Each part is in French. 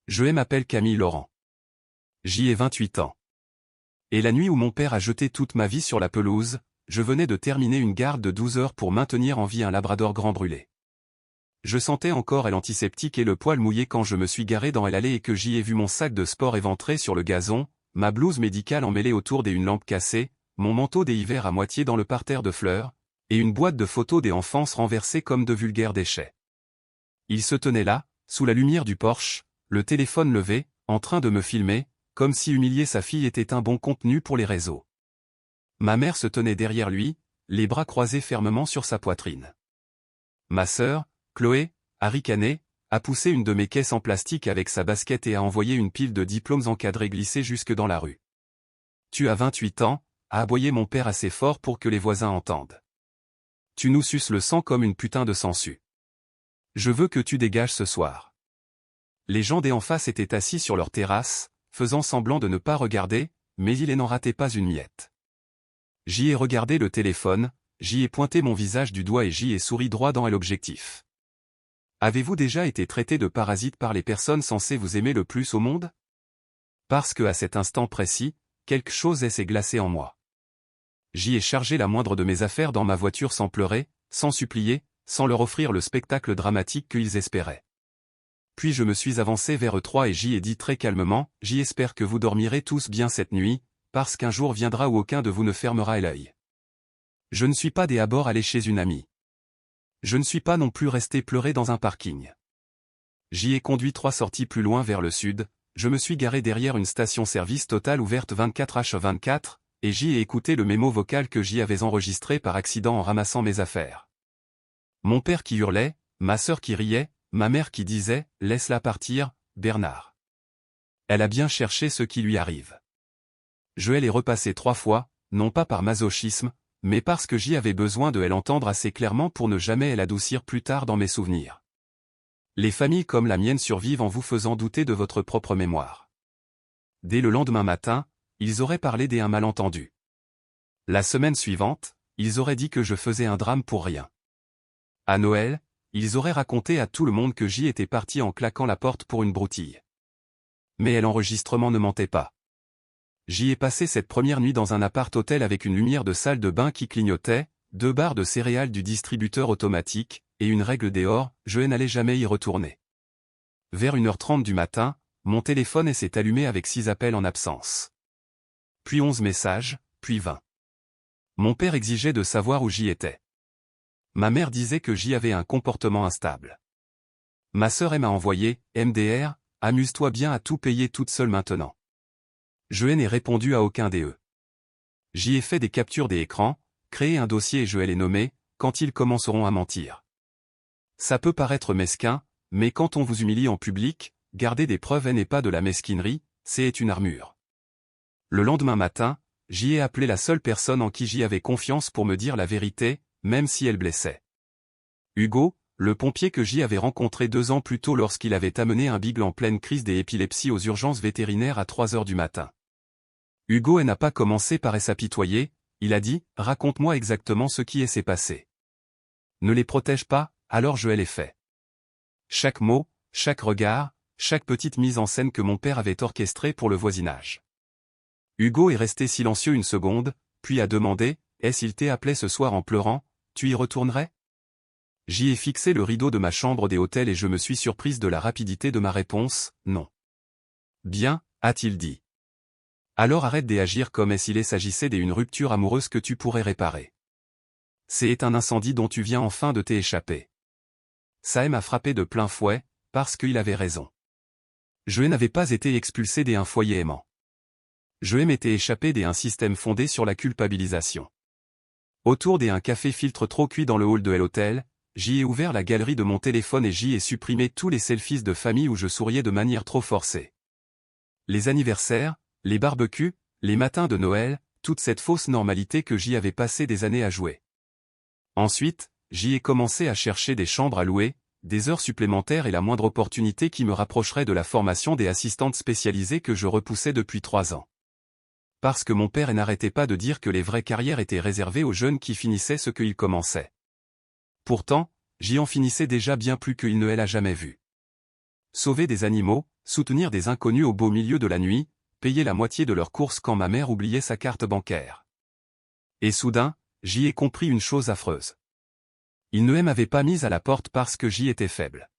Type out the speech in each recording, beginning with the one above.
Je m'appelle Camille Laurent. J'y ai 28 ans. Et la nuit où mon père a jeté toute ma vie sur la pelouse, je venais de terminer une garde de 12 heures pour maintenir en vie un labrador grand brûlé. Je sentais encore l'antiseptique et le poil mouillé quand je me suis garé dans l'allée et que j'y ai vu mon sac de sport éventré sur le gazon, ma blouse médicale emmêlée autour d'une lampe cassée, mon manteau des hivers à moitié dans le parterre de fleurs, et une boîte de photos des enfances renversées comme de vulgaires déchets. Il se tenait là, sous la lumière du porche, le téléphone levé, en train de me filmer, comme si humilier sa fille était un bon contenu pour les réseaux. Ma mère se tenait derrière lui, les bras croisés fermement sur sa poitrine. Ma sœur, Chloé, a ricané, a poussé une de mes caisses en plastique avec sa basket et a envoyé une pile de diplômes encadrés glisser jusque dans la rue. Tu as 28 ans, a aboyé mon père assez fort pour que les voisins entendent. Tu nous suces le sang comme une putain de sangsue. Je veux que tu dégages ce soir. Les gens des en face étaient assis sur leur terrasse, faisant semblant de ne pas regarder, mais ils n'en rataient pas une miette. J'y ai regardé le téléphone, j'y ai pointé mon visage du doigt et j'y ai souri droit dans l'objectif. Avez-vous déjà été traité de parasite par les personnes censées vous aimer le plus au monde? Parce que à cet instant précis, quelque chose s'est glacé en moi. J'y ai chargé la moindre de mes affaires dans ma voiture sans pleurer, sans supplier, sans leur offrir le spectacle dramatique qu'ils espéraient. Puis je me suis avancé vers eux trois et j'y ai dit très calmement, « J'espère que vous dormirez tous bien cette nuit, parce qu'un jour viendra où aucun de vous ne fermera l'œil. Je ne suis pas des abords allés chez une amie. Je ne suis pas non plus resté pleurer dans un parking. J'y ai conduit 3 sorties plus loin vers le sud, je me suis garé derrière une station-service Total ouverte 24h24, et j'y ai écouté le mémo vocal que j'y avais enregistré par accident en ramassant mes affaires. Mon père qui hurlait, ma sœur qui riait, ma mère qui disait « Laisse-la partir, Bernard. Elle a bien cherché ce qui lui arrive. » Je l'ai repassé 3 fois, non pas par masochisme, mais parce que j'y avais besoin de l'entendre assez clairement pour ne jamais l'adoucir plus tard dans mes souvenirs. Les familles comme la mienne survivent en vous faisant douter de votre propre mémoire. Dès le lendemain matin, ils auraient parlé d'un malentendu. La semaine suivante, ils auraient dit que je faisais un drame pour rien. À Noël, ils auraient raconté à tout le monde que j'y étais parti en claquant la porte pour une broutille. Mais l'enregistrement ne mentait pas. J'y ai passé cette première nuit dans un appart-hôtel avec une lumière de salle de bain qui clignotait, 2 barres de céréales du distributeur automatique, et une règle dehors, je n'allais jamais y retourner. Vers 1h30 du matin, mon téléphone s'est allumé avec 6 appels en absence. Puis 11 messages, puis 20. Mon père exigeait de savoir où j'y étais. Ma mère disait que j'y avais un comportement instable. Ma sœur m'a envoyé, MDR, amuse-toi bien à tout payer toute seule maintenant. Je n'ai répondu à aucun des eux. J'y ai fait des captures des écrans, créé un dossier et je les nommé, quand ils commenceront à mentir. Ça peut paraître mesquin, mais quand on vous humilie en public, garder des preuves n'est pas de la mesquinerie, c'est une armure. Le lendemain matin, j'y ai appelé la seule personne en qui j'y avais confiance pour me dire la vérité, même si elle blessait. Hugo, le pompier que j'y avais rencontré 2 ans plus tôt lorsqu'il avait amené un beagle en pleine crise d'épilepsie aux urgences vétérinaires à 3h du matin. Hugo n'a pas commencé par s'apitoyer, il a dit « Raconte-moi exactement ce qui s'est passé. » Ne les protège pas, alors je l'ai fait. Chaque mot, chaque regard, chaque petite mise en scène que mon père avait orchestrée pour le voisinage. Hugo est resté silencieux une seconde, puis a demandé « Est-ce qu'il t'a appelé ce soir en pleurant, tu y retournerais ?» J'y ai fixé le rideau de ma chambre des hôtels et je me suis surprise de la rapidité de ma réponse « Non. » Bien, a-t-il dit. Alors arrête d'agir comme s'il s'agissait d'une rupture amoureuse que tu pourrais réparer. C'est un incendie dont tu viens enfin de t'échapper. Ça m'a frappé de plein fouet, parce qu'il avait raison. Je n'avais pas été expulsé d'un foyer aimant. Je m'étais échappé d'un système fondé sur la culpabilisation. Autour d'un café filtre trop cuit dans le hall de l'hôtel, j'y ai ouvert la galerie de mon téléphone et j'y ai supprimé tous les selfies de famille où je souriais de manière trop forcée. Les anniversaires, les barbecues, les matins de Noël, toute cette fausse normalité que j'y avais passé des années à jouer. Ensuite, j'y ai commencé à chercher des chambres à louer, des heures supplémentaires et la moindre opportunité qui me rapprocherait de la formation des assistantes spécialisées que je repoussais depuis 3 ans. Parce que mon père n'arrêtait pas de dire que les vraies carrières étaient réservées aux jeunes qui finissaient ce qu'ils commençaient. Pourtant, j'y en finissais déjà bien plus qu'il ne l'a jamais vu. Sauver des animaux, soutenir des inconnus au beau milieu de la nuit, payer la moitié de leurs courses quand ma mère oubliait sa carte bancaire. Et soudain, j'y ai compris une chose affreuse. Il ne m'avait pas mise à la porte parce que j'y étais faible.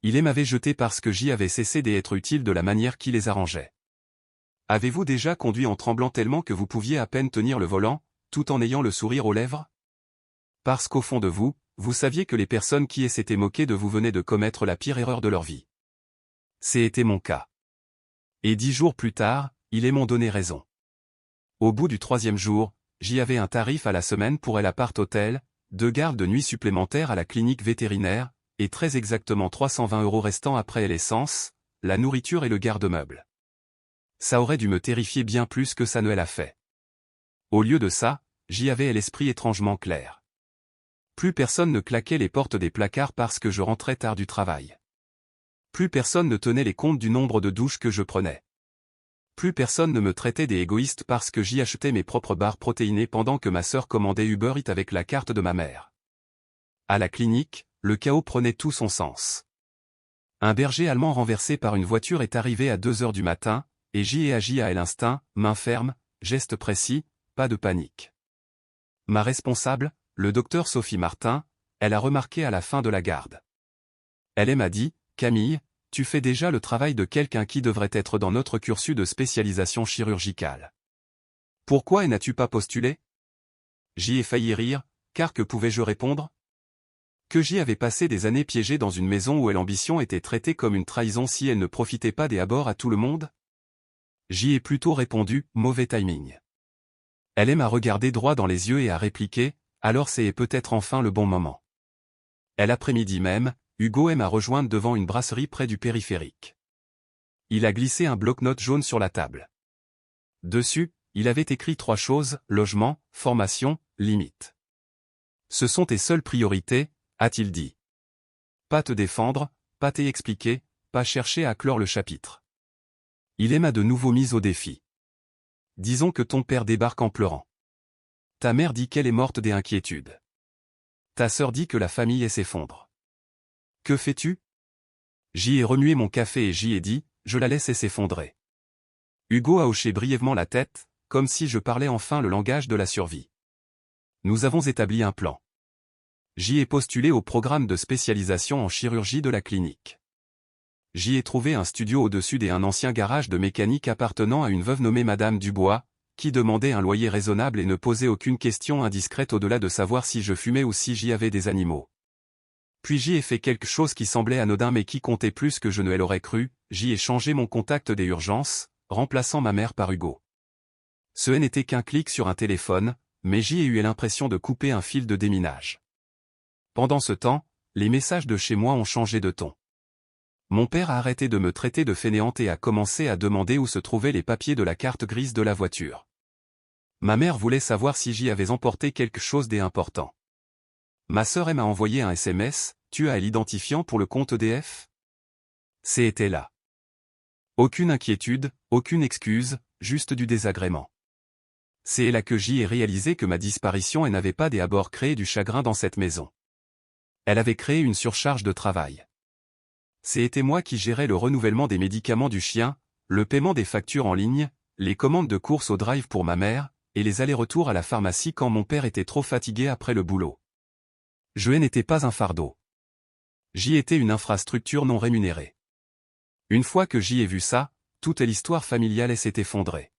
Il m'avait jeté parce que j'y avais cessé d'être utile de la manière qui les arrangeait. Avez-vous déjà conduit en tremblant tellement que vous pouviez à peine tenir le volant, tout en ayant le sourire aux lèvres? Parce qu'au fond de vous, vous saviez que les personnes qui s'étaient moquées de vous venaient de commettre la pire erreur de leur vie. C'était mon cas. Et 10 jours plus tard, ils m'ont donné raison. Au bout du 3e jour, j'y avais un tarif à la semaine pour l'appart-hôtel, 2 gardes de nuit supplémentaires à la clinique vétérinaire, et très exactement 320 € restants après l'essence, la nourriture et le garde-meuble. Ça aurait dû me terrifier bien plus que ça ne l'a fait. Au lieu de ça, j'y avais l'esprit étrangement clair. Plus personne ne claquait les portes des placards parce que je rentrais tard du travail. Plus personne ne tenait les comptes du nombre de douches que je prenais. Plus personne ne me traitait des égoïstes parce que j'y achetais mes propres barres protéinées pendant que ma sœur commandait Uber Eats avec la carte de ma mère. À la clinique, le chaos prenait tout son sens. Un berger allemand renversé par une voiture est arrivé à 2 heures du matin, et j'y ai agi à l'instinct, main ferme, geste précis, pas de panique. Ma responsable, le docteur Sophie Martin, elle a remarqué à la fin de la garde. Elle m'a dit, Camille, tu fais déjà le travail de quelqu'un qui devrait être dans notre cursus de spécialisation chirurgicale. Pourquoi n'as-tu pas postulé? J'y ai failli rire, car que pouvais-je répondre? Que j'y avais passé des années piégées dans une maison où l'ambition était traitée comme une trahison si elle ne profitait pas des abords à tout le monde? J'y ai plutôt répondu, mauvais timing. Elle m'a regardé droit dans les yeux et a répliqué, alors c'est peut-être enfin le bon moment. L'après-midi même, Hugo m'a rejointe devant une brasserie près du périphérique. Il a glissé un bloc-notes jaune sur la table. Dessus, il avait écrit 3 choses, logement, formation, limite. Ce sont tes seules priorités, a-t-il dit. Pas te défendre, pas t'expliquer, pas chercher à clore le chapitre. Il m'a de nouveau mise au défi. Disons que ton père débarque en pleurant. Ta mère dit qu'elle est morte des inquiétudes. Ta sœur dit que la famille s'effondre. Que fais-tu? J'y ai remué mon café et j'y ai dit, je la laisse s'effondrer. Hugo a hoché brièvement la tête, comme si je parlais enfin le langage de la survie. Nous avons établi un plan. J'y ai postulé au programme de spécialisation en chirurgie de la clinique. J'y ai trouvé un studio au-dessus d'un ancien garage de mécanique appartenant à une veuve nommée Madame Dubois, qui demandait un loyer raisonnable et ne posait aucune question indiscrète au-delà de savoir si je fumais ou si j'y avais des animaux. Puis j'y ai fait quelque chose qui semblait anodin mais qui comptait plus que je ne l'aurais cru, j'y ai changé mon contact des urgences, remplaçant ma mère par Hugo. Ce n'était qu'un clic sur un téléphone, mais j'y ai eu l'impression de couper un fil de déminage. Pendant ce temps, les messages de chez moi ont changé de ton. Mon père a arrêté de me traiter de fainéante et a commencé à demander où se trouvaient les papiers de la carte grise de la voiture. Ma mère voulait savoir si j'y avais emporté quelque chose d'important. Ma sœur m'a envoyé un SMS, tu as l'identifiant pour le compte EDF? C'était là. Aucune inquiétude, aucune excuse, juste du désagrément. C'est là que j'y ai réalisé que ma disparition n'avait pas d'abord créé du chagrin dans cette maison. Elle avait créé une surcharge de travail. C'était moi qui gérais le renouvellement des médicaments du chien, le paiement des factures en ligne, les commandes de courses au drive pour ma mère, et les allers-retours à la pharmacie quand mon père était trop fatigué après le boulot. Je n'étais pas un fardeau. J'y étais une infrastructure non rémunérée. Une fois que j'y ai vu ça, toute l'histoire familiale s'est effondrée.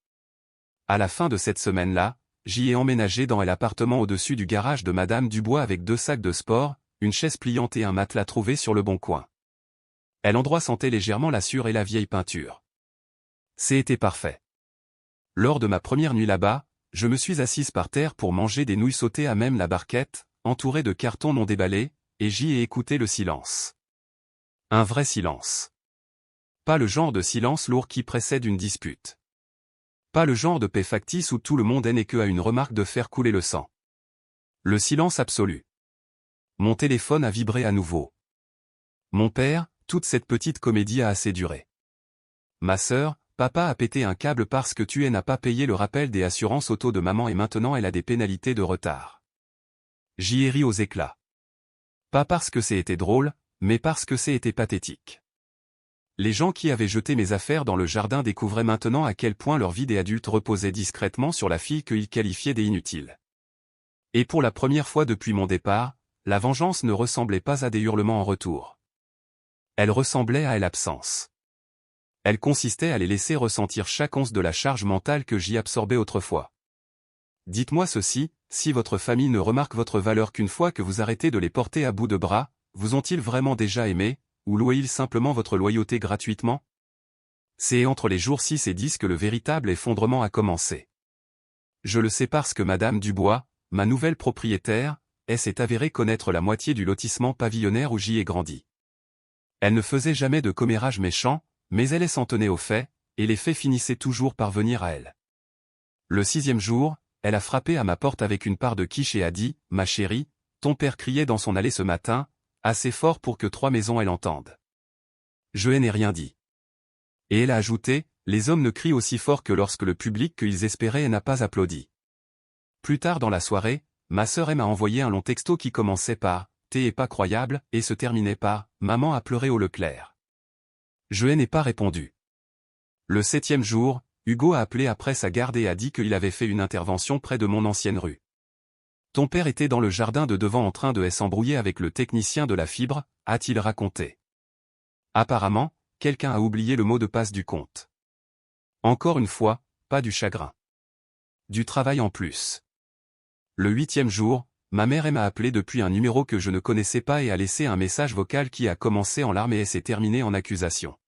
À la fin de cette semaine-là, j'y ai emménagé dans l'appartement au-dessus du garage de Madame Dubois avec 2 sacs de sport, une chaise pliante et un matelas trouvé sur le bon coin. L'endroit sentait légèrement la sûre et la vieille peinture. C'était parfait. Lors de ma première nuit là-bas, je me suis assise par terre pour manger des nouilles sautées à même la barquette, entourée de cartons non déballés, et j'y ai écouté le silence. Un vrai silence. Pas le genre de silence lourd qui précède une dispute. Pas le genre de paix factice où tout le monde n'est que à une remarque de faire couler le sang. Le silence absolu. Mon téléphone a vibré à nouveau. Mon père, toute cette petite comédie a assez duré. Ma sœur, papa a pété un câble parce que tu n'as pas payé le rappel des assurances auto de maman et maintenant elle a des pénalités de retard. J'y ai ri aux éclats. Pas parce que c'était drôle, mais parce que c'était pathétique. Les gens qui avaient jeté mes affaires dans le jardin découvraient maintenant à quel point leur vie d'adulte reposait discrètement sur la fille qu'ils qualifiaient d'inutile. Et pour la première fois depuis mon départ, la vengeance ne ressemblait pas à des hurlements en retour. Elle ressemblait à l'absence. Elle consistait à les laisser ressentir chaque once de la charge mentale que j'y absorbais autrefois. Dites-moi ceci, si votre famille ne remarque votre valeur qu'une fois que vous arrêtez de les porter à bout de bras, vous ont-ils vraiment déjà aimé, ou louent-ils simplement votre loyauté gratuitement? C'est entre les jours 6 et 10 que le véritable effondrement a commencé. Je le sais parce que Madame Dubois, ma nouvelle propriétaire, s'est avérée connaître la moitié du lotissement pavillonnaire où j'y ai grandi. Elle ne faisait jamais de commérages méchants, mais elle s'en tenait aux faits, et les faits finissaient toujours par venir à elle. Le 6e jour, elle a frappé à ma porte avec une part de quiche et a dit, « Ma chérie, ton père criait dans son allée ce matin, assez fort pour que 3 maisons l'entendent. » Je n'ai rien dit. Et elle a ajouté, « Les hommes ne crient aussi fort que lorsque le public qu'ils espéraient n'a pas applaudi. » Plus tard dans la soirée, ma sœur m'a envoyé un long texto qui commençait par « T'es pas croyable » et se terminait par « Maman a pleuré au Leclerc. » Je n'ai pas répondu. Le 7e jour, Hugo a appelé après sa garde et a dit qu'il avait fait une intervention près de mon ancienne rue. Ton père était dans le jardin de devant en train de s'embrouiller avec le technicien de la fibre, a-t-il raconté. Apparemment, quelqu'un a oublié le mot de passe du compte. Encore une fois, pas du chagrin. Du travail en plus. Le 8e jour, ma mère m'a appelé depuis un numéro que je ne connaissais pas et a laissé un message vocal qui a commencé en larmes et s'est terminé en accusation.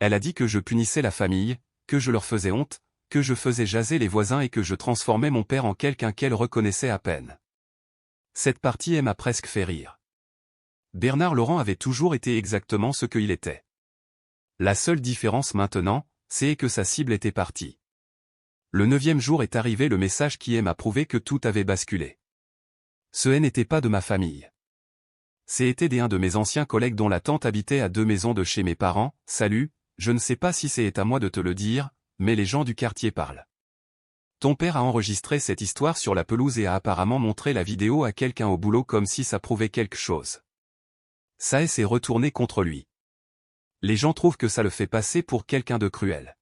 Elle a dit que je punissais la famille, que je leur faisais honte, que je faisais jaser les voisins et que je transformais mon père en quelqu'un qu'elle reconnaissait à peine. Cette partie m'a presque fait rire. Bernard Laurent avait toujours été exactement ce qu'il était. La seule différence maintenant, c'est que sa cible était partie. Le 9e jour est arrivé le message qui m'a prouvé que tout avait basculé. Ce n'était pas de ma famille. C'était un de mes anciens collègues dont la tante habitait à 2 maisons de chez mes parents. « Salut, je ne sais pas si c'est à moi de te le dire, mais les gens du quartier parlent. Ton père a enregistré cette histoire sur la pelouse et a apparemment montré la vidéo à quelqu'un au boulot comme si ça prouvait quelque chose. Ça s'est retourné contre lui. Les gens trouvent que ça le fait passer pour quelqu'un de cruel.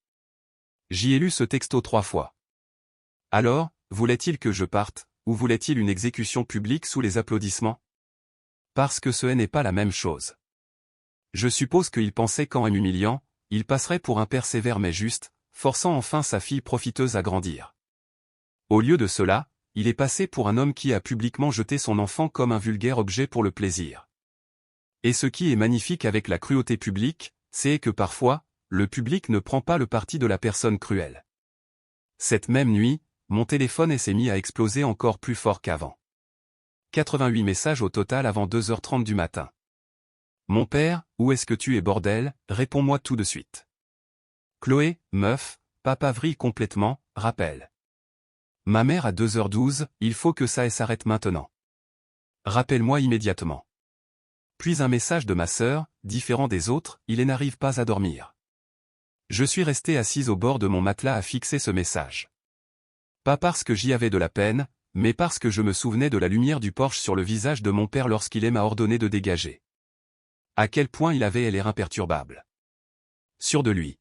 J'y ai lu ce texto 3 fois. Alors, voulait-il que je parte, ou voulait-il une exécution publique sous les applaudissements? Parce que ce n'est pas la même chose. Je suppose qu'il pensait qu'en m'humiliant, il passerait pour un père sévère mais juste, forçant enfin sa fille profiteuse à grandir. Au lieu de cela, il est passé pour un homme qui a publiquement jeté son enfant comme un vulgaire objet pour le plaisir. Et ce qui est magnifique avec la cruauté publique, c'est que parfois, le public ne prend pas le parti de la personne cruelle. Cette même nuit, mon téléphone s'est mis à exploser encore plus fort qu'avant. 88 messages au total avant 2h30 du matin. Mon père, où est-ce que tu es bordel, réponds-moi tout de suite. Chloé, meuf, papa vrille complètement, rappel. Ma mère à 2h12, il faut que ça s'arrête maintenant. Rappelle-moi immédiatement. Puis un message de ma sœur, différent des autres, il n'arrive pas à dormir. Je suis resté assise au bord de mon matelas à fixer ce message. Pas parce que j'y avais de la peine, mais parce que je me souvenais de la lumière du Porsche sur le visage de mon père lorsqu'il m'a ordonné de dégager. À quel point il avait l'air imperturbable. Sûr de lui.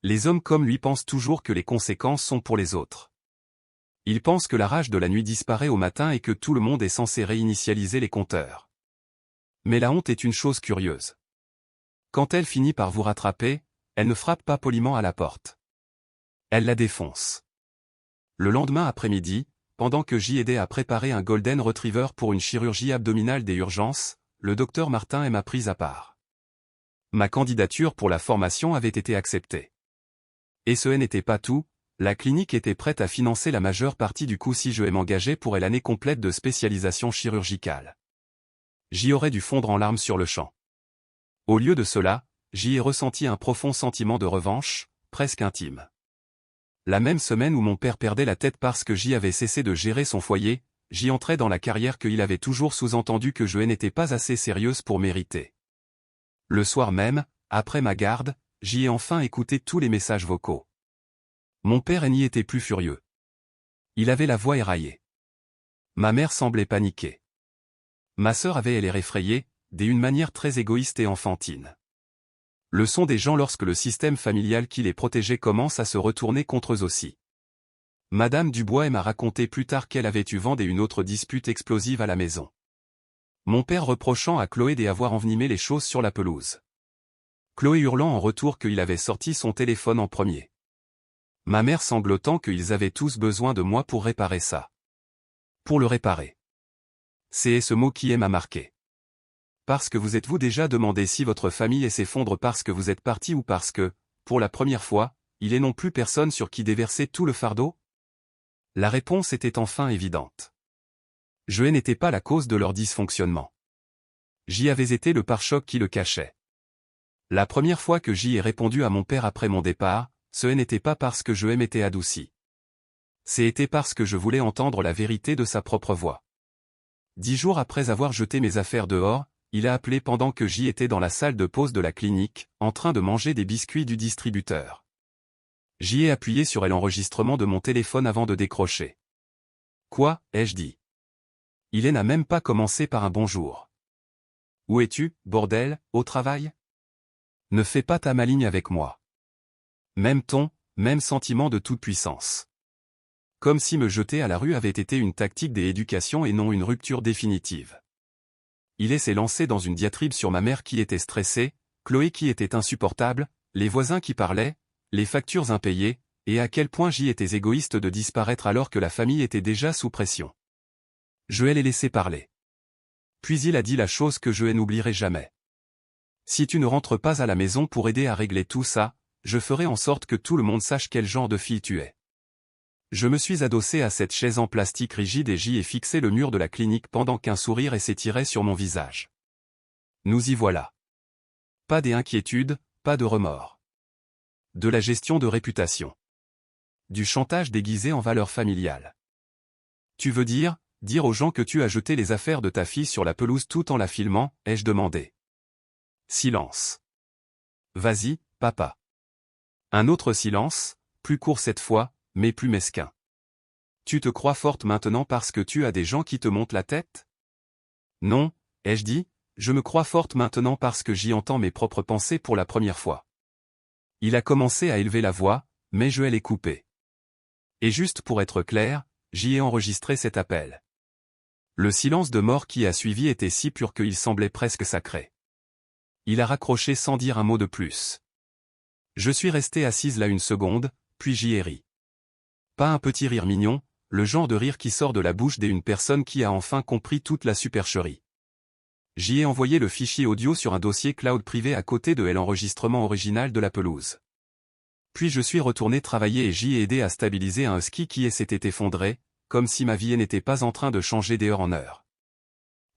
Les hommes comme lui pensent toujours que les conséquences sont pour les autres. Ils pensent que la rage de la nuit disparaît au matin et que tout le monde est censé réinitialiser les compteurs. Mais la honte est une chose curieuse. Quand elle finit par vous rattraper, elle ne frappe pas poliment à la porte. Elle la défonce. Le lendemain après-midi, pendant que j'y aidais à préparer un Golden Retriever pour une chirurgie abdominale des urgences, le docteur Martin m'a prise à part. Ma candidature pour la formation avait été acceptée. Et ce n'était pas tout, la clinique était prête à financer la majeure partie du coût si je m'engageais pour l'année complète de spécialisation chirurgicale. J'y aurais dû fondre en larmes sur le champ. Au lieu de cela, j'y ai ressenti un profond sentiment de revanche, presque intime. La même semaine où mon père perdait la tête parce que j'y avais cessé de gérer son foyer, j'y entrais dans la carrière qu'il avait toujours sous-entendu que je n'étais pas assez sérieuse pour mériter. Le soir même, après ma garde, j'y ai enfin écouté tous les messages vocaux. Mon père n'y était plus furieux. Il avait la voix éraillée. Ma mère semblait paniquer. Ma sœur avait l'air effrayée, d'une manière très égoïste et enfantine. Le sont des gens lorsque le système familial qui les protégeait commence à se retourner contre eux aussi. Madame Dubois m'a raconté plus tard qu'elle avait eu vent d'une autre dispute explosive à la maison. Mon père reprochant à Chloé d'avoir envenimé les choses sur la pelouse. Chloé hurlant en retour qu'il avait sorti son téléphone en premier. Ma mère sanglotant qu'ils avaient tous besoin de moi pour réparer ça. Pour le réparer. C'est ce mot qui m'a marqué. Parce que vous êtes-vous déjà demandé si votre famille s'effondre parce que vous êtes parti ou parce que, pour la première fois, il est non plus personne sur qui déverser tout le fardeau? La réponse était enfin évidente. Je n'étais pas la cause de leur dysfonctionnement. J'y avais été le pare-choc qui le cachait. La première fois que j'y ai répondu à mon père après mon départ, ce n'était pas parce que je m'étais adouci. C'était parce que je voulais entendre la vérité de sa propre voix. 10 jours après avoir jeté mes affaires dehors, il a appelé pendant que j'y étais dans la salle de pause de la clinique, en train de manger des biscuits du distributeur. J'y ai appuyé sur l'enregistrement de mon téléphone avant de décrocher. Quoi, ai-je dit? Il n'a même pas commencé par un bonjour. Où es-tu, bordel, au travail? Ne fais pas ta maligne avec moi. Même ton, même sentiment de toute puissance. Comme si me jeter à la rue avait été une tactique d'éducation et non une rupture définitive. Il s'est lancé dans une diatribe sur ma mère qui était stressée, Chloé qui était insupportable, les voisins qui parlaient, les factures impayées, et à quel point j'y étais égoïste de disparaître alors que la famille était déjà sous pression. Je l'ai laissé parler. Puis il a dit la chose que je n'oublierai jamais. Si tu ne rentres pas à la maison pour aider à régler tout ça, je ferai en sorte que tout le monde sache quel genre de fille tu es. Je me suis adossé à cette chaise en plastique rigide et j'y ai fixé le mur de la clinique pendant qu'un sourire s'étirait sur mon visage. Nous y voilà. Pas d'inquiétude, pas de remords. De la gestion de réputation. Du chantage déguisé en valeur familiale. Tu veux dire aux gens que tu as jeté les affaires de ta fille sur la pelouse tout en la filmant, ai-je demandé. Silence. Vas-y, papa. Un autre silence, plus court cette fois, mais plus mesquin. Tu te crois forte maintenant parce que tu as des gens qui te montent la tête? Non, ai-je dit, je me crois forte maintenant parce que j'y entends mes propres pensées pour la première fois. Il a commencé à élever la voix, mais je l'ai coupé. Et juste pour être clair, j'y ai enregistré cet appel. Le silence de mort qui a suivi était si pur qu'il semblait presque sacré. Il a raccroché sans dire un mot de plus. Je suis resté assise là une seconde, puis j'y ai ri. Pas un petit rire mignon, le genre de rire qui sort de la bouche d'une personne qui a enfin compris toute la supercherie. J'y ai envoyé le fichier audio sur un dossier cloud privé à côté de l'enregistrement original de la pelouse. Puis je suis retourné travailler et j'y ai aidé à stabiliser un husky qui s'était effondré, comme si ma vie n'était pas en train de changer d'heure en heure.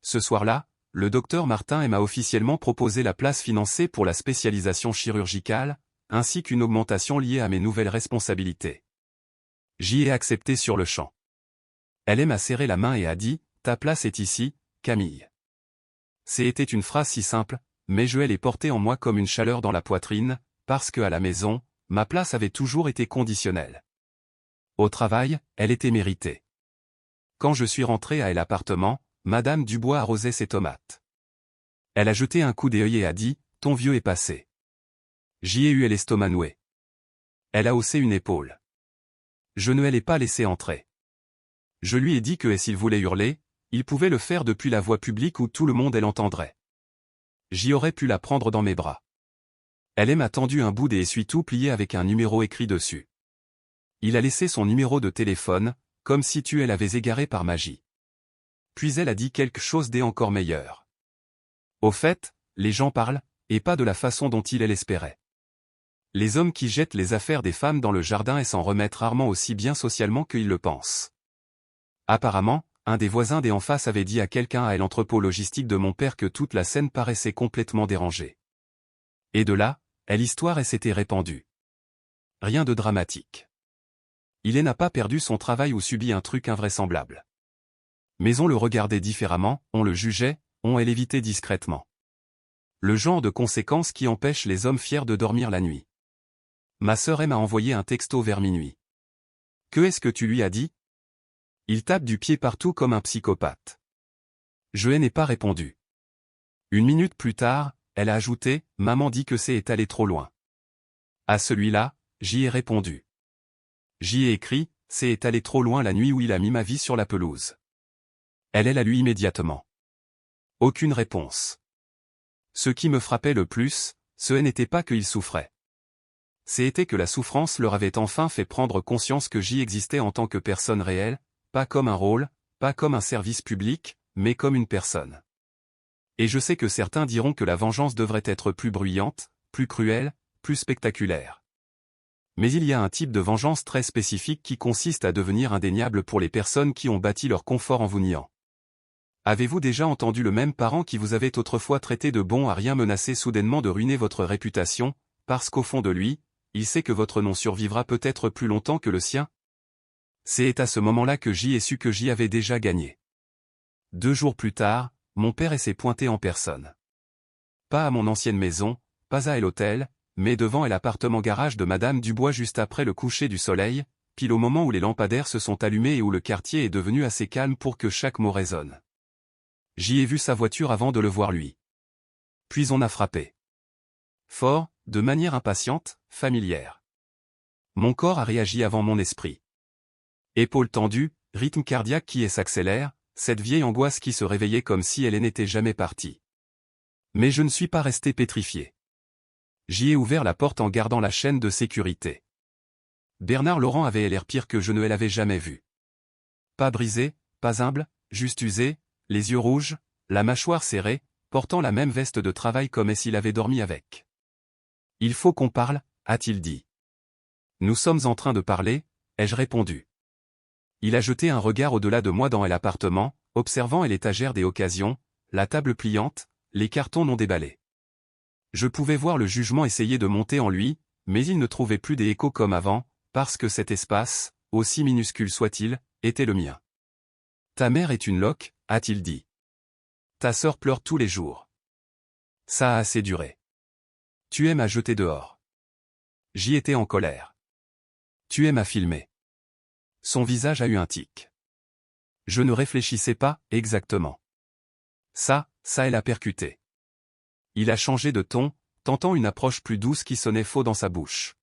Ce soir-là, le docteur Martin m'a officiellement proposé la place financée pour la spécialisation chirurgicale, ainsi qu'une augmentation liée à mes nouvelles responsabilités. J'y ai accepté sur le champ. Elle m'a serré la main et a dit, « Ta place est ici, Camille. » C'était une phrase si simple, mais je l'ai portée en moi comme une chaleur dans la poitrine, parce que à la maison, ma place avait toujours été conditionnelle. Au travail, elle était méritée. Quand je suis rentré à l'appartement, Madame Dubois arrosait ses tomates. Elle a jeté un coup d'œil et a dit, « Ton vieux est passé. » J'y ai eu l'estomac noué. Elle a haussé une épaule. Je ne l'ai pas laissé entrer. Je lui ai dit que s'il voulait hurler, il pouvait le faire depuis la voie publique où tout le monde l'entendrait. J'y aurais pu la prendre dans mes bras. Elle m'a tendu un bout des essuie-tout plié avec un numéro écrit dessus. Il a laissé son numéro de téléphone, comme si tu l'avais égaré par magie. Puis elle a dit quelque chose d'encore meilleur. Au fait, les gens parlent, et pas de la façon dont il l'espérait. Les hommes qui jettent les affaires des femmes dans le jardin et s'en remettent rarement aussi bien socialement qu'ils le pensent. Apparemment, un des voisins des en face avait dit à quelqu'un à l'entrepôt logistique de mon père que toute la scène paraissait complètement dérangée. Et de là, l'histoire s'était répandue. Rien de dramatique. Il n'a pas perdu son travail ou subi un truc invraisemblable. Mais on le regardait différemment, on le jugeait, on l'évitait discrètement. Le genre de conséquences qui empêchent les hommes fiers de dormir la nuit. Ma sœur m'a envoyé un texto vers minuit. Que est-ce que tu lui as dit? Il tape du pied partout comme un psychopathe. Je n'ai pas répondu. Une minute plus tard, elle a ajouté, maman dit que c'est allé trop loin. À celui-là, j'y ai répondu. J'y ai écrit, c'est allé trop loin la nuit où il a mis ma vie sur la pelouse. Elle l'a lu immédiatement. Aucune réponse. Ce qui me frappait le plus, ce n'était pas qu'il souffrait. C'était que la souffrance leur avait enfin fait prendre conscience que j'y existais en tant que personne réelle, pas comme un rôle, pas comme un service public, mais comme une personne. Et je sais que certains diront que la vengeance devrait être plus bruyante, plus cruelle, plus spectaculaire. Mais il y a un type de vengeance très spécifique qui consiste à devenir indéniable pour les personnes qui ont bâti leur confort en vous niant. Avez-vous déjà entendu le même parent qui vous avait autrefois traité de bon à rien menacer soudainement de ruiner votre réputation, parce qu'au fond de lui, il sait que votre nom survivra peut-être plus longtemps que le sien? C'est à ce moment-là que j'y ai su que j'y avais déjà gagné. 2 jours plus tard, mon père s'est pointé en personne. Pas à mon ancienne maison, pas à l'hôtel, mais devant l'appartement-garage de Madame Dubois juste après le coucher du soleil, pile au moment où les lampadaires se sont allumés et où le quartier est devenu assez calme pour que chaque mot résonne. J'y ai vu sa voiture avant de le voir lui. Puis on a frappé. Fort, de manière impatiente, familière. Mon corps a réagi avant mon esprit. Épaules tendues, rythme cardiaque qui s'accélère, cette vieille angoisse qui se réveillait comme si elle n'était jamais partie. Mais je ne suis pas resté pétrifié. J'y ai ouvert la porte en gardant la chaîne de sécurité. Bernard Laurent avait l'air pire que je ne l'avais jamais vu. Pas brisé, pas humble, juste usé, les yeux rouges, la mâchoire serrée, portant la même veste de travail comme s'il avait dormi avec. Il faut qu'on parle, a-t-il dit. Nous sommes en train de parler, ai-je répondu. Il a jeté un regard au-delà de moi dans l'appartement, observant l'étagère des occasions, la table pliante, les cartons non déballés. Je pouvais voir le jugement essayer de monter en lui, mais il ne trouvait plus des échos comme avant, parce que cet espace, aussi minuscule soit-il, était le mien. Ta mère est une loque, a-t-il dit. Ta sœur pleure tous les jours. Ça a assez duré. Tu aimes à jeter dehors. J'y étais en colère. Tu aimes à filmer. Son visage a eu un tic. Je ne réfléchissais pas, exactement. Ça, elle a percuté. Il a changé de ton, tentant une approche plus douce qui sonnait faux dans sa bouche.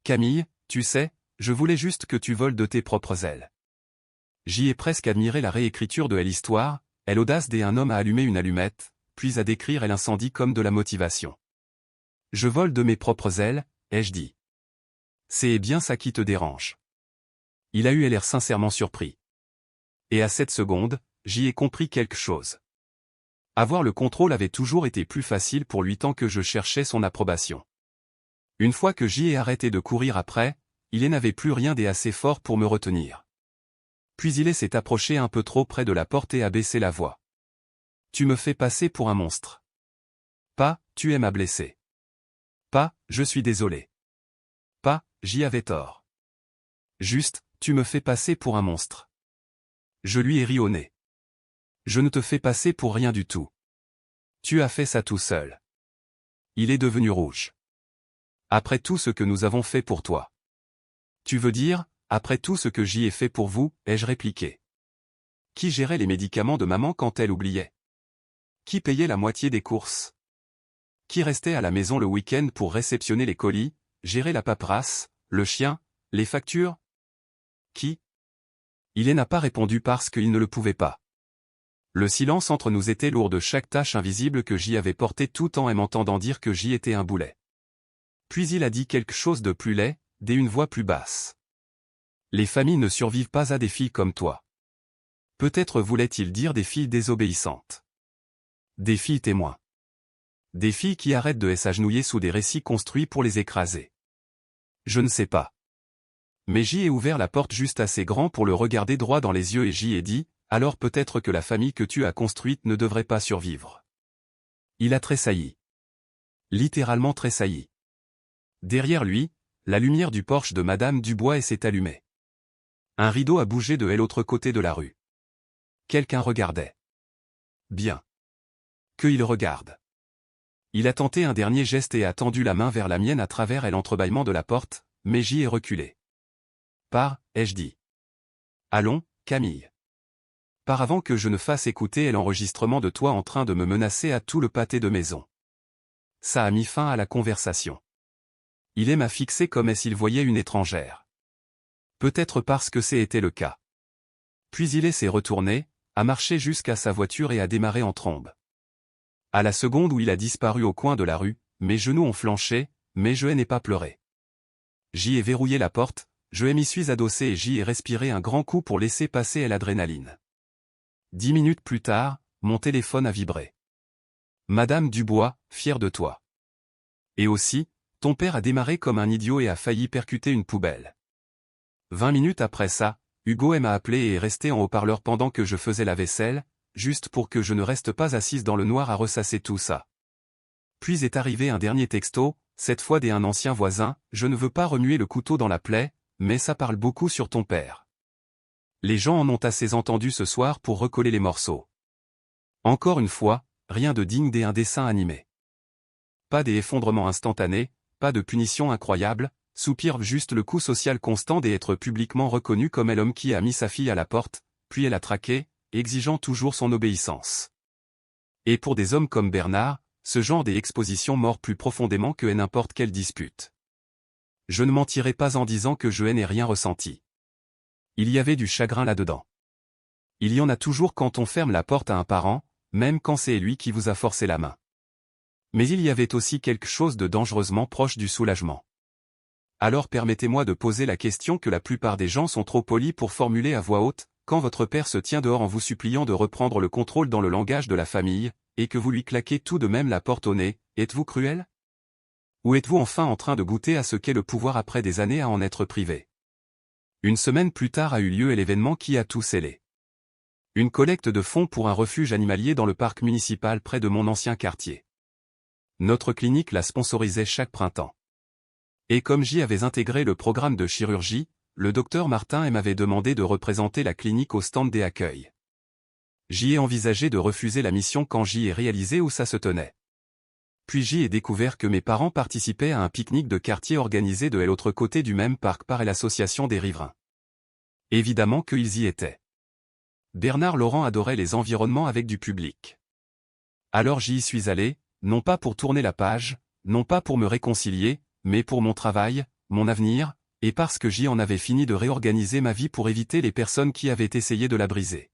Camille, tu sais, je voulais juste que tu voles de tes propres ailes. J'y ai presque admiré la réécriture de l'histoire, l'audace d'un homme à allumer une allumette, puis à décrire l'incendie comme de la motivation. Je vole de mes propres ailes, ai-je dit. C'est bien ça qui te dérange. Il a eu l'air sincèrement surpris. Et à cette seconde, j'y ai compris quelque chose. Avoir le contrôle avait toujours été plus facile pour lui tant que je cherchais son approbation. Une fois que j'y ai arrêté de courir après, il n'avait plus rien d'assez fort pour me retenir. Puis il s'est approché un peu trop près de la porte et a baissé la voix. Tu me fais passer pour un monstre. Pas, tu m'as blessé. Pas, je suis désolé. Pas, j'y avais tort. Juste, tu me fais passer pour un monstre. Je lui ai ri au nez. Je ne te fais passer pour rien du tout. Tu as fait ça tout seul. Il est devenu rouge. Après tout ce que nous avons fait pour toi. Tu veux dire, après tout ce que j'y ai fait pour vous, ai-je répliqué. Qui gérait les médicaments de maman quand elle oubliait? Qui payait la moitié des courses? Qui restait à la maison le week-end pour réceptionner les colis, gérer la paperasse, le chien, les factures? Qui? Il n'a pas répondu parce qu'il ne le pouvait pas. Le silence entre nous était lourd de chaque tâche invisible que j'y avais portée tout en m'entendant dire que j'y étais un boulet. Puis il a dit quelque chose de plus laid, d'une voix plus basse. Les familles ne survivent pas à des filles comme toi. Peut-être voulait-il dire des filles désobéissantes. Des filles témoins. Des filles qui arrêtent de s'agenouiller sous des récits construits pour les écraser. Je ne sais pas. Mais j'y ai ouvert la porte juste assez grand pour le regarder droit dans les yeux et j'y ai dit, alors peut-être que la famille que tu as construite ne devrait pas survivre. Il a tressailli. Littéralement tressailli. Derrière lui, la lumière du porche de Madame Dubois s'est allumée. Un rideau a bougé de l'autre côté de la rue. Quelqu'un regardait. Bien. Qu'il regarde. Il a tenté un dernier geste et a tendu la main vers la mienne à travers l'entrebâillement de la porte, mais j'y ai reculé. Pars, ai-je dit. Allons, Camille. Pars avant que je ne fasse écouter l'enregistrement de toi en train de me menacer à tout le pâté de maison. Ça a mis fin à la conversation. Il m'a fixé comme s'il voyait une étrangère. Peut-être parce que c'était le cas. Puis il s'est retourné, a marché jusqu'à sa voiture et a démarré en trombe. À la seconde où il a disparu au coin de la rue, mes genoux ont flanché, mais je n'ai pas pleuré. J'y ai verrouillé la porte, je m'y suis adossé et j'y ai respiré un grand coup pour laisser passer l'adrénaline. 10 minutes plus tard, mon téléphone a vibré. Madame Dubois, fière de toi. Et aussi, ton père a démarré comme un idiot et a failli percuter une poubelle. 20 minutes après ça, Hugo m'a appelé et est resté en haut-parleur pendant que je faisais la vaisselle, juste pour que je ne reste pas assise dans le noir à ressasser tout ça. Puis est arrivé un dernier texto, cette fois d'un ancien voisin, je ne veux pas remuer le couteau dans la plaie, mais ça parle beaucoup sur ton père. Les gens en ont assez entendu ce soir pour recoller les morceaux. Encore une fois, rien de digne d'un dessin animé. Pas des effondrements instantanés, pas de punition incroyable, soupire juste le coût social constant d'être publiquement reconnu comme l'homme qui a mis sa fille à la porte, puis elle a traqué, exigeant toujours son obéissance. Et pour des hommes comme Bernard, ce genre d'exposition mord plus profondément que n'importe quelle dispute. Je ne mentirai pas en disant que je n'ai rien ressenti. Il y avait du chagrin là-dedans. Il y en a toujours quand on ferme la porte à un parent, même quand c'est lui qui vous a forcé la main. Mais il y avait aussi quelque chose de dangereusement proche du soulagement. Alors permettez-moi de poser la question que la plupart des gens sont trop polis pour formuler à voix haute, quand votre père se tient dehors en vous suppliant de reprendre le contrôle dans le langage de la famille, et que vous lui claquez tout de même la porte au nez, êtes-vous cruel? Ou êtes-vous enfin en train de goûter à ce qu'est le pouvoir après des années à en être privé? Une semaine plus tard a eu lieu l'événement qui a tout scellé. Une collecte de fonds pour un refuge animalier dans le parc municipal près de mon ancien quartier. Notre clinique la sponsorisait chaque printemps. Et comme j'y avais intégré le programme de chirurgie, le docteur Martin m'avait demandé de représenter la clinique au stand des accueils. J'y ai envisagé de refuser la mission quand j'y ai réalisé où ça se tenait. Puis j'y ai découvert que mes parents participaient à un pique-nique de quartier organisé de l'autre côté du même parc par l'association des riverains. Évidemment qu'ils y étaient. Bernard Laurent adorait les environnements avec du public. Alors j'y suis allé, non pas pour tourner la page, non pas pour me réconcilier, mais pour mon travail, mon avenir, et parce que j'y en avais fini de réorganiser ma vie pour éviter les personnes qui avaient essayé de la briser.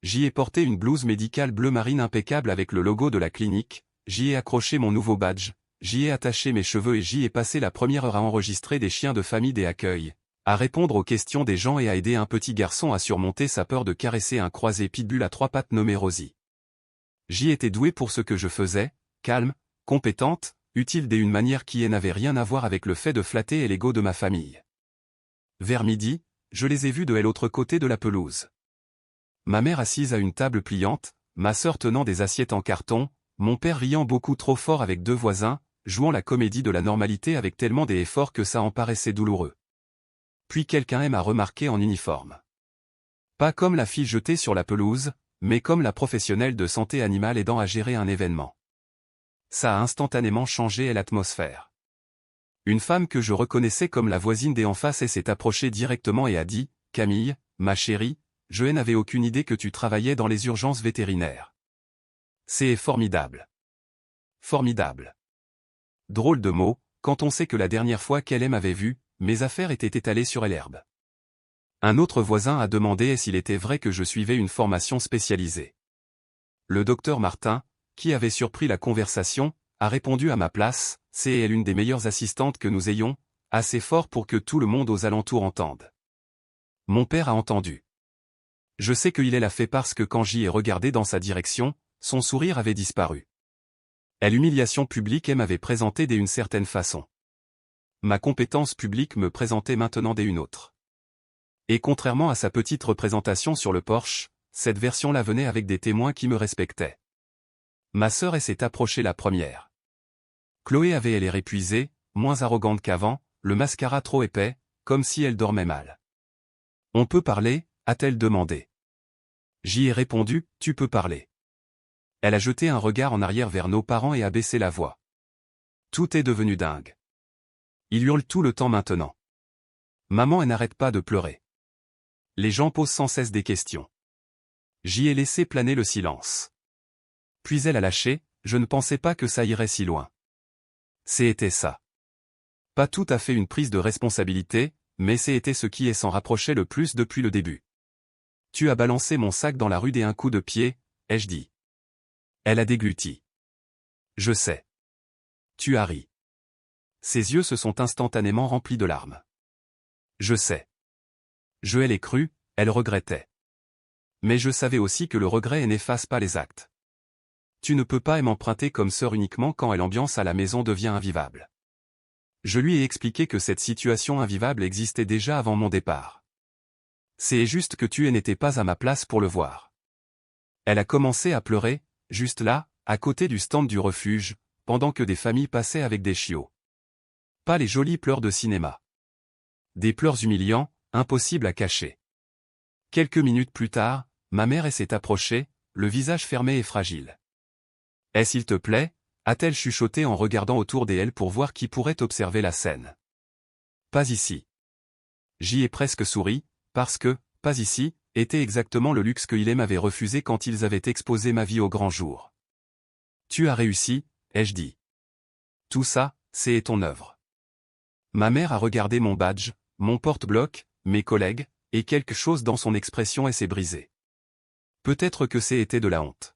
J'y ai porté une blouse médicale bleu marine impeccable avec le logo de la clinique, j'y ai accroché mon nouveau badge, j'y ai attaché mes cheveux et j'y ai passé la première heure à enregistrer des chiens de famille des accueils, à répondre aux questions des gens et à aider un petit garçon à surmonter sa peur de caresser un croisé pitbull à 3 pattes nommé Rosie. J'y étais doué pour ce que je faisais, calme, compétente, utile d'une manière qui n'avait rien à voir avec le fait de flatter l'ego de ma famille. Vers midi, je les ai vus de l'autre côté de la pelouse. Ma mère assise à une table pliante, ma sœur tenant des assiettes en carton, mon père riant beaucoup trop fort avec 2 voisins, jouant la comédie de la normalité avec tellement d'efforts que ça en paraissait douloureux. Puis quelqu'un m'a remarqué en uniforme. Pas comme la fille jetée sur la pelouse, mais comme la professionnelle de santé animale aidant à gérer un événement. Ça a instantanément changé l'atmosphère. Une femme que je reconnaissais comme la voisine d'en face s'est approchée directement et a dit, « Camille, ma chérie, je n'avais aucune idée que tu travaillais dans les urgences vétérinaires. C'est formidable. » Formidable. Drôle de mot, quand on sait que la dernière fois qu'elle m'avait vu, mes affaires étaient étalées sur l'herbe. Un autre voisin a demandé s'il était vrai que je suivais une formation spécialisée. Le docteur Martin, qui avait surpris la conversation, a répondu à ma place, « C'est l'une des meilleures assistantes que nous ayons, assez fort pour que tout le monde aux alentours entende. » Mon père a entendu. Je sais qu'il l'a fait parce que quand j'y ai regardé dans sa direction, son sourire avait disparu. L'humiliation publique m'avait présenté d'une certaine façon. Ma compétence publique me présentait maintenant d'une autre. Et contrairement à sa petite représentation sur le porche, cette version-là venait avec des témoins qui me respectaient. Ma sœur s'est approchée la première. Chloé avait l'air épuisée, moins arrogante qu'avant, le mascara trop épais, comme si elle dormait mal. « On peut parler ?» a-t-elle demandé. J'y ai répondu, « Tu peux parler. » Elle a jeté un regard en arrière vers nos parents et a baissé la voix. Tout est devenu dingue. Il hurle tout le temps maintenant. Maman n'arrête pas de pleurer. Les gens posent sans cesse des questions. J'y ai laissé planer le silence. Puis elle a lâché, je ne pensais pas que ça irait si loin. C'était ça. Pas tout à fait une prise de responsabilité, mais c'était ce qui s'en rapprochait le plus depuis le début. Tu as balancé mon sac dans la rue d'un coup de pied, ai-je dit. Elle a dégluti. Je sais. Tu as ri. Ses yeux se sont instantanément remplis de larmes. Je sais. Je l'ai cru, elle regrettait. Mais je savais aussi que le regret n'efface pas les actes. Tu ne peux pas m'emprunter comme sœur uniquement quand l'ambiance à la maison devient invivable. Je lui ai expliqué que cette situation invivable existait déjà avant mon départ. C'est juste que tu n'étais pas à ma place pour le voir. Elle a commencé à pleurer, juste là, à côté du stand du refuge, pendant que des familles passaient avec des chiots. Pas les jolis pleurs de cinéma. Des pleurs humiliants, impossibles à cacher. Quelques minutes plus tard, ma mère s'est approchée, le visage fermé et fragile. « S'il te plaît ?» a-t-elle chuchoté en regardant autour d'elle pour voir qui pourrait observer la scène. « Pas ici. » J'y ai presque souri, parce que « pas ici » était exactement le luxe qu'il m'avait refusé quand ils avaient exposé ma vie au grand jour. « Tu as réussi », ai-je dit. « Tout ça, c'est ton œuvre. » Ma mère a regardé mon badge, mon porte-bloc, mes collègues, et quelque chose dans son expression s'est brisé. Peut-être que c'était de la honte.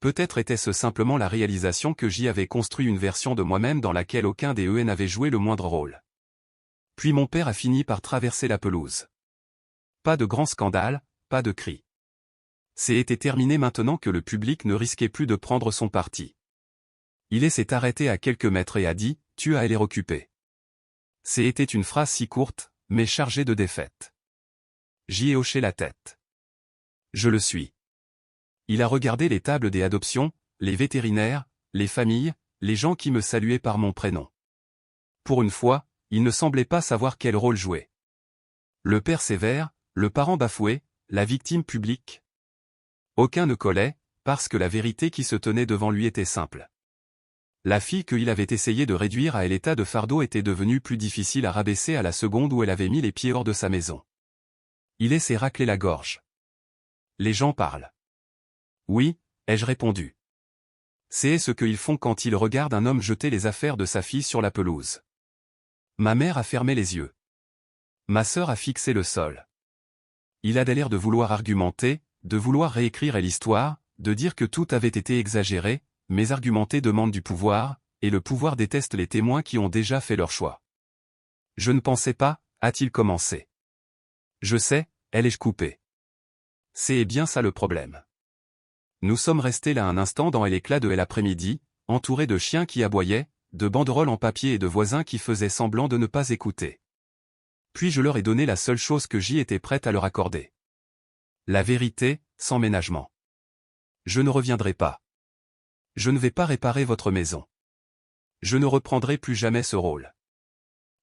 Peut-être était-ce simplement la réalisation que j'y avais construit une version de moi-même dans laquelle aucun des n'avait joué le moindre rôle. Puis mon père a fini par traverser la pelouse. Pas de grand scandale, pas de cris. C'était terminé maintenant que le public ne risquait plus de prendre son parti. Il s'est arrêté à quelques mètres et a dit « Tu as à les recupérer ». C'était une phrase si courte, mais chargée de défaite. J'y ai hoché la tête. Je le suis. Il a regardé les tables des adoptions, les vétérinaires, les familles, les gens qui me saluaient par mon prénom. Pour une fois, il ne semblait pas savoir quel rôle jouer. Le père sévère, le parent bafoué, la victime publique. Aucun ne collait, parce que la vérité qui se tenait devant lui était simple. La fille qu'il avait essayé de réduire à l'état de fardeau était devenue plus difficile à rabaisser à la seconde où elle avait mis les pieds hors de sa maison. Il s'est raclé la gorge. Les gens parlent. Oui, ai-je répondu. C'est ce qu'ils font quand ils regardent un homme jeter les affaires de sa fille sur la pelouse. Ma mère a fermé les yeux. Ma sœur a fixé le sol. Il a l'air de vouloir argumenter, de vouloir réécrire l'histoire, de dire que tout avait été exagéré, mais argumenter demande du pouvoir, et le pouvoir déteste les témoins qui ont déjà fait leur choix. Je ne pensais pas, a-t-il commencé. Je sais, ai-je coupé. C'est bien ça le problème. Nous sommes restés là un instant dans l'éclat de l'après-midi, entourés de chiens qui aboyaient, de banderoles en papier et de voisins qui faisaient semblant de ne pas écouter. Puis je leur ai donné la seule chose que j'y étais prête à leur accorder. La vérité, sans ménagement. Je ne reviendrai pas. Je ne vais pas réparer votre maison. Je ne reprendrai plus jamais ce rôle.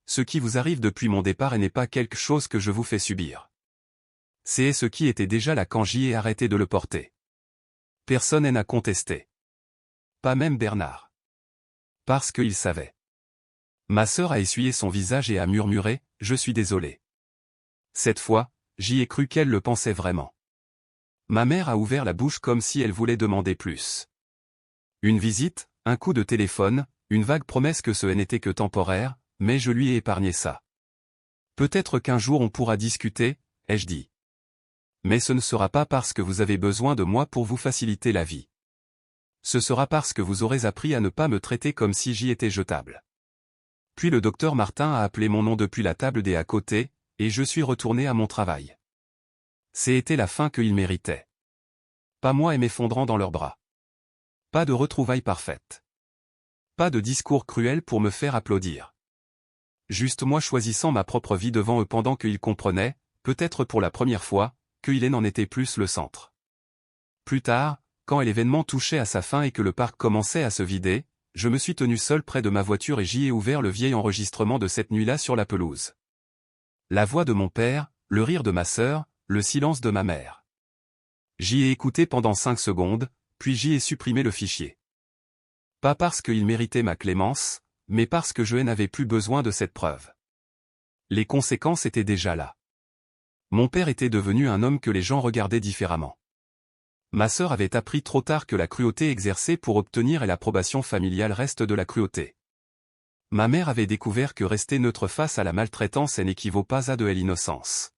Ce qui vous arrive depuis mon départ n'est pas quelque chose que je vous fais subir. C'est ce qui était déjà là quand j'y ai arrêté de le porter. Personne n'a contesté. Pas même Bernard. Parce qu'il savait. Ma sœur a essuyé son visage et a murmuré « Je suis désolé ». Cette fois, j'y ai cru qu'elle le pensait vraiment. Ma mère a ouvert la bouche comme si elle voulait demander plus. Une visite, un coup de téléphone, une vague promesse que ce n'était que temporaire, mais je lui ai épargné ça. Peut-être qu'un jour on pourra discuter, ai-je dit. Mais ce ne sera pas parce que vous avez besoin de moi pour vous faciliter la vie. Ce sera parce que vous aurez appris à ne pas me traiter comme si j'y étais jetable. Puis le docteur Martin a appelé mon nom depuis la table des à côté, et je suis retourné à mon travail. C'était la fin qu'il méritait. Pas moi et m'effondrant dans leurs bras. Pas de retrouvailles parfaites. Pas de discours cruels pour me faire applaudir. Juste moi choisissant ma propre vie devant eux pendant qu'ils comprenaient, peut-être pour la première fois, qu'il n'en était plus le centre. Plus tard, quand l'événement touchait à sa fin et que le parc commençait à se vider, je me suis tenu seul près de ma voiture et j'y ai ouvert le vieil enregistrement de cette nuit-là sur la pelouse. La voix de mon père, le rire de ma sœur, le silence de ma mère. J'y ai écouté pendant 5 secondes, puis j'y ai supprimé le fichier. Pas parce qu'il méritait ma clémence, mais parce que je n'avais plus besoin de cette preuve. Les conséquences étaient déjà là. Mon père était devenu un homme que les gens regardaient différemment. Ma sœur avait appris trop tard que la cruauté exercée pour obtenir l'approbation familiale reste de la cruauté. Ma mère avait découvert que rester neutre face à la maltraitance n'équivaut pas à de l'innocence.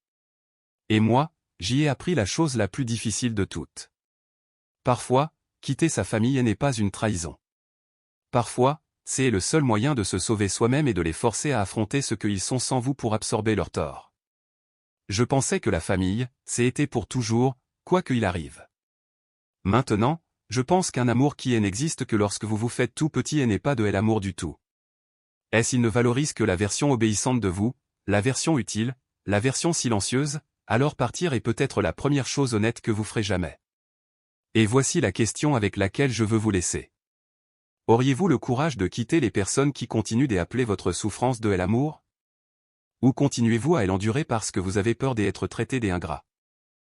Et moi, j'y ai appris la chose la plus difficile de toutes. Parfois, quitter sa famille n'est pas une trahison. Parfois, c'est le seul moyen de se sauver soi-même et de les forcer à affronter ce qu'ils sont sans vous pour absorber leur tort. Je pensais que la famille, c'était pour toujours, quoi qu'il arrive. Maintenant, je pense qu'un amour qui n'existe que lorsque vous vous faites tout petit et n'est pas de l'amour du tout. Il ne valorise que la version obéissante de vous, la version utile, la version silencieuse, alors partir est peut-être la première chose honnête que vous ferez jamais. Et voici la question avec laquelle je veux vous laisser. Auriez-vous le courage de quitter les personnes qui continuent d'appeler votre souffrance de l'amour? Ou continuez-vous à l'endurer parce que vous avez peur d'être traité des ingrats?